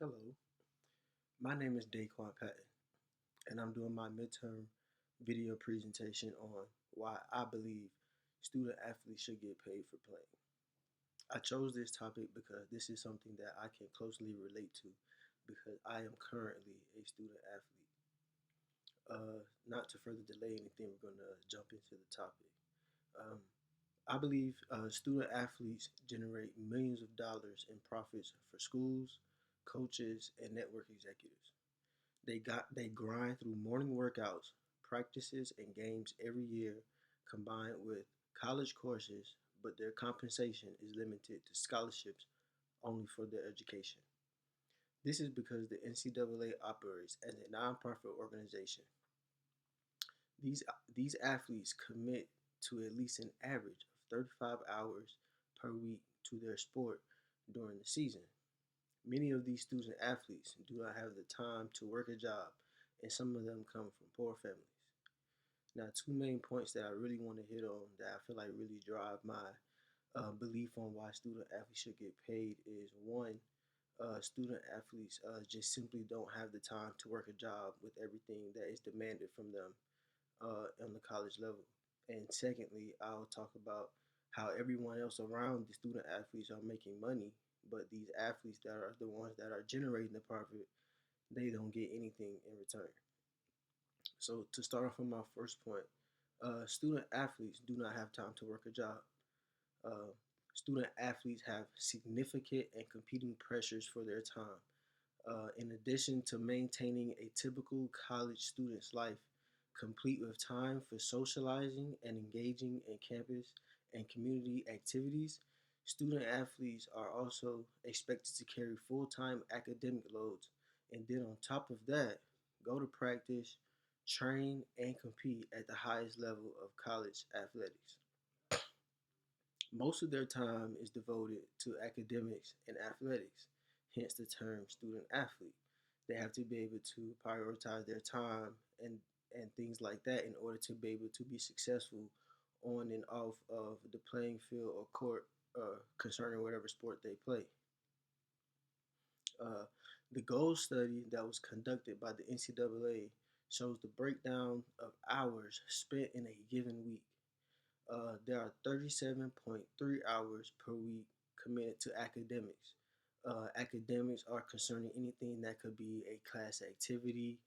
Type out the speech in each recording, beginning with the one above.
Hello, my name is Daquan Patton, and I'm doing my midterm video presentation on why I believe student athletes should get paid for playing. I chose this topic because this is something that I can closely relate to because I am currently a student athlete. Not to further delay anything, we're going to jump into the topic. Um, I believe student athletes generate millions of dollars in profits for schools, coaches, and network executives. They grind through morning workouts, practices, and games every year, combined with college courses, but their compensation is limited to scholarships only for their education. This is because the NCAA operates as a nonprofit organization. These these athletes commit to at least an average of 35 hours per week to their sport during the season. Many of these student athletes do not have the time to work a job, and some of them come from poor families. Now, two main points that I really want to hit on that I feel like really drive my belief on why student athletes should get paid is one, student athletes just simply don't have the time to work a job with everything that is demanded from them on the college level. And secondly, I'll talk about how everyone else around the student athletes are making money, but these athletes that are the ones that are generating the profit, they don't get anything in return. So to start off with my first point, student athletes do not have time to work a job. Uh, Student athletes have significant and competing pressures for their time. In addition to maintaining a typical college student's life, complete with time for socializing and engaging in campus and community activities, student athletes are also expected to carry full time academic loads. And then, on top of that, go to practice, train, and compete at the highest level of college athletics. Most of their time is devoted to academics and athletics, hence the term student athlete. They have to be able to prioritize their time and things like that in order to be able to be successful on and off of the playing field or court concerning whatever sport they play. Uh, the goal study that was conducted by the NCAA shows the breakdown of hours spent in a given week. There are 37.3 hours per week committed to academics. Academics are concerning anything that could be a class activity,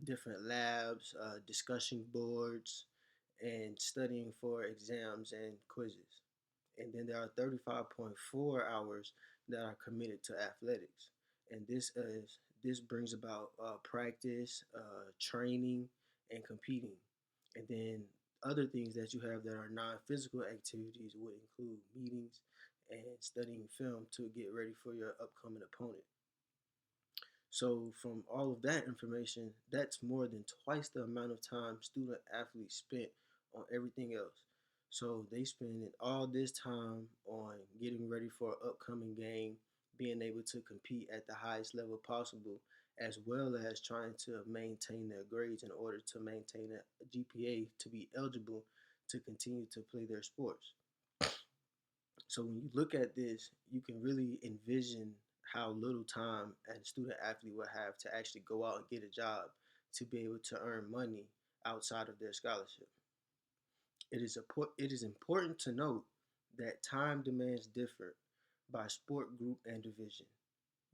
different labs, discussion boards, and studying for exams and quizzes. And then there are 35.4 hours that are committed to athletics. And this brings about practice, training, and competing. And then other things that you have that are non-physical activities would include meetings and studying film to get ready for your upcoming opponent. So, from all of that information, that's more than twice the amount of time student athletes spent on everything else. So, they spend all this time on getting ready for an upcoming game, being able to compete at the highest level possible, as well as trying to maintain their grades in order to maintain a GPA to be eligible to continue to play their sports. So when you look at this, you can really envision how little time a student athlete will have to actually go out and get a job to be able to earn money outside of their scholarship. It is important to note that time demands differ by sport group and division.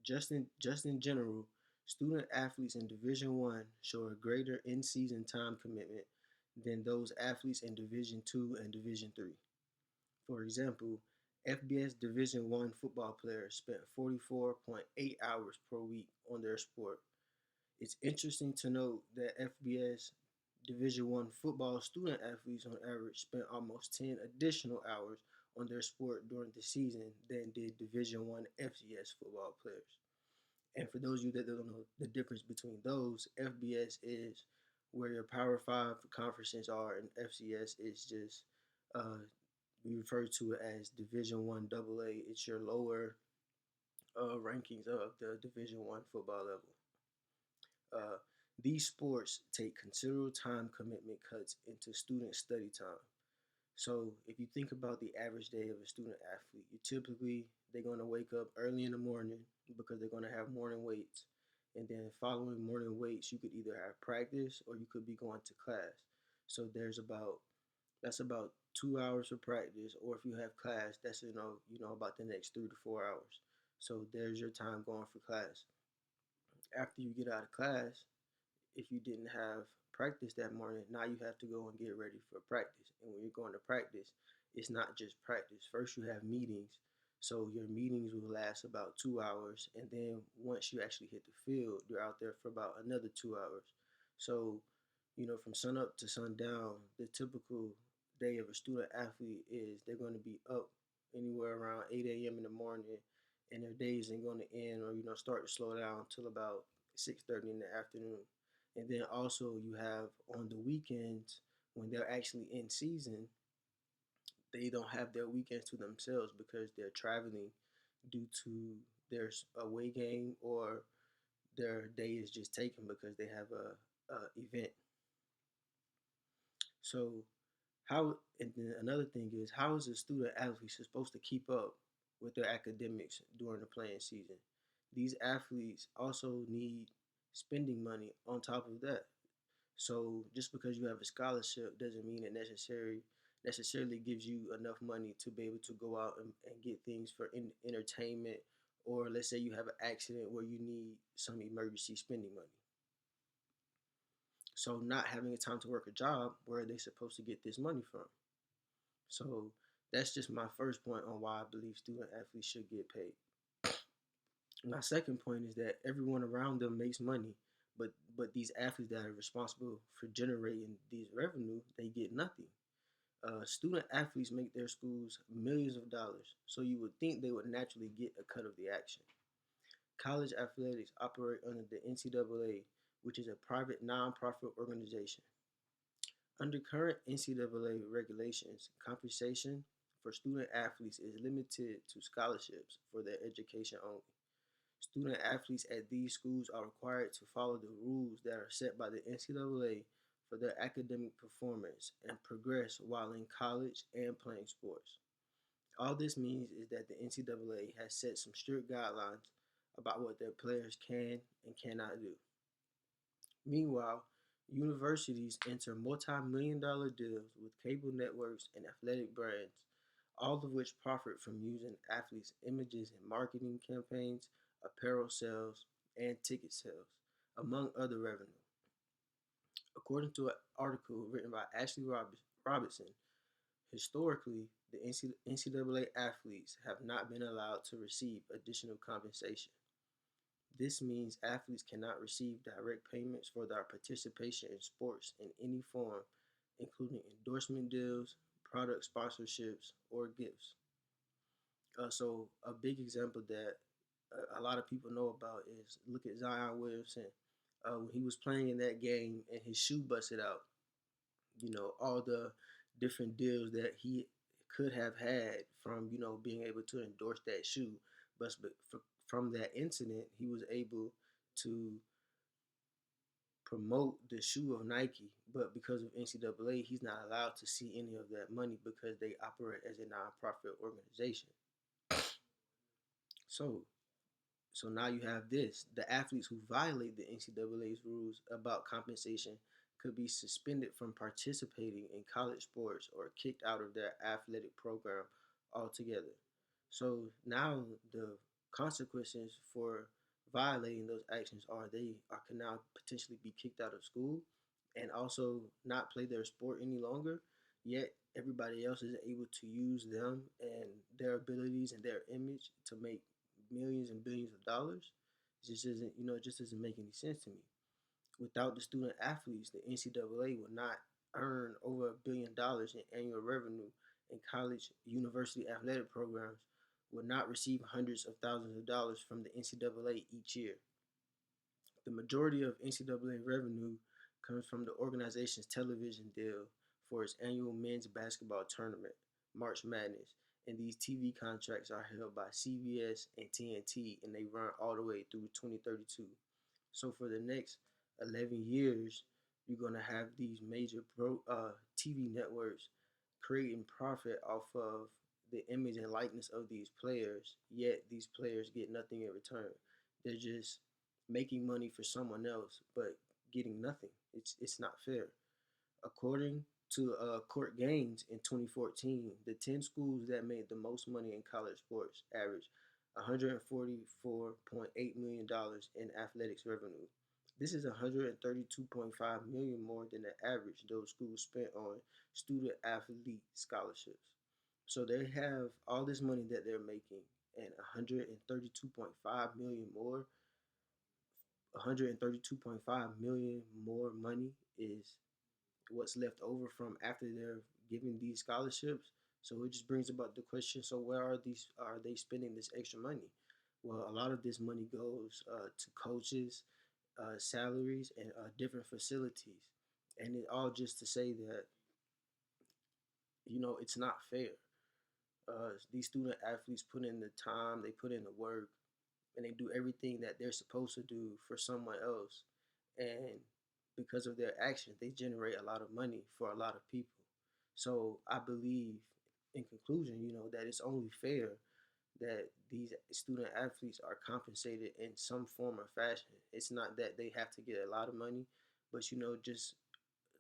Just in general, student athletes in Division One show a greater in-season time commitment than those athletes in Division Two and Division Three. For example, FBS Division One football players spent 44.8 hours per week on their sport. It's interesting to note that FBS Division One football student athletes on average spent almost 10 additional hours on their sport during the season than did Division One FCS football players. And for those of you that don't know the difference between those, FBS is where your Power Five conferences are, and FCS is just we refer to it as Division One AA. It's your lower rankings of the Division One football level. Uh, these sports take considerable time commitment cuts into student study time. So if you think about the average day of a student athlete, you typically they're going to wake up early in the morning because they're going to have morning weights. And then following morning weights, you could either have practice or you could be going to class. So that's about 2 hours for practice, or if you have class, that's about the next 3 to 4 hours. So there's your time going for class. After you get out of class, if you didn't have practice that morning, now you have to go and get ready for practice. And when you're going to practice, it's not just practice. First, you have meetings. So your meetings will last about 2 hours. And then once you actually hit the field, you're out there for about another 2 hours. So, from sun up to sundown, the typical day of a student athlete is they're going to be up anywhere around 8 a.m. in the morning, and their days ain't going to end or start to slow down until about 6:30 in the afternoon. And then also you have on the weekends when they're actually in season, they don't have their weekends to themselves because they're traveling due to their away game, or their day is just taken because they have a event. So and then another thing is, how is a student athlete supposed to keep up with their academics during the playing season? These athletes also need spending money on top of that. So just because you have a scholarship doesn't mean it necessarily gives you enough money to be able to go out and get things for entertainment, or let's say you have an accident where you need some emergency spending money. So not having a time to work a job, where are they supposed to get this money from? So that's just my first point on why I believe student athletes should get paid. My second point is that everyone around them makes money, but these athletes that are responsible for generating these revenue, they get nothing. Student athletes make their schools millions of dollars, so you would think they would naturally get a cut of the action. College athletics operate under the NCAA, which is a private nonprofit organization. Under current NCAA regulations, compensation for student athletes is limited to scholarships for their education only. Student athletes at these schools are required to follow the rules that are set by the NCAA for their academic performance and progress while in college and playing sports. All this means is that the NCAA has set some strict guidelines about what their players can and cannot do. Meanwhile, universities enter multi-million-dollar deals with cable networks and athletic brands, all of which profit from using athletes' images in marketing campaigns, apparel sales, and ticket sales, among other revenue. According to an article written by Ashley Robertson, historically, the NCAA athletes have not been allowed to receive additional compensation. This means athletes cannot receive direct payments for their participation in sports in any form, including endorsement deals, product sponsorships, or gifts. So, a big example that a lot of people know about is, look at Zion Williamson. When he was playing in that game and his shoe busted out, all the different deals that he could have had from being able to endorse that shoe, but from that incident he was able to promote the shoe of Nike. But because of NCAA, he's not allowed to see any of that money because they operate as a nonprofit organization. So so now you have this: the athletes who violate the NCAA's rules about compensation could be suspended from participating in college sports or kicked out of their athletic program altogether. So now the consequences for violating those actions are can now potentially be kicked out of school and also not play their sport any longer. Yet everybody else is able to use them and their abilities and their image to make millions and billions of dollars. It just doesn't make any sense to me. Without the student athletes, the NCAA would not earn over $1 billion in annual revenue, and college university athletic programs would not receive hundreds of thousands of dollars from the NCAA each year. The majority of NCAA revenue comes from the organization's television deal for its annual men's basketball tournament, March Madness, and these TV contracts are held by CBS and TNT, and they run all the way through 2032. So for the next 11 years, you're going to have these major TV networks creating profit off of the image and likeness of these players, yet these players get nothing in return. They're just making money for someone else, but getting nothing. It's not fair. According to Court Gaines in 2014, the 10 schools that made the most money in college sports averaged $144.8 million dollars in athletics revenue. This is 132.5 million dollars more than the average those schools spent on student athlete scholarships. So they have all this money that they're making, and 132.5 million more, 132.5 million more money is what's left over from after they're giving these scholarships. So it just brings about the question: so where are they spending this extra money? Well, a lot of this money goes to coaches, salaries, and different facilities, and it all just to say that it's not fair. These student athletes put in the time, they put in the work, and they do everything that they're supposed to do for someone else. And because of their actions, they generate a lot of money for a lot of people. So I believe, in conclusion, that it's only fair that these student athletes are compensated in some form or fashion. It's not that they have to get a lot of money, but just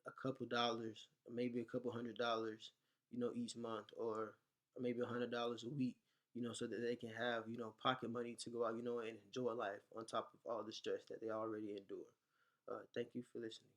a couple dollars, maybe a couple $100, each month, or maybe $100 a week, so that they can have, pocket money to go out, and enjoy life on top of all the stress that they already endure. Thank you for listening.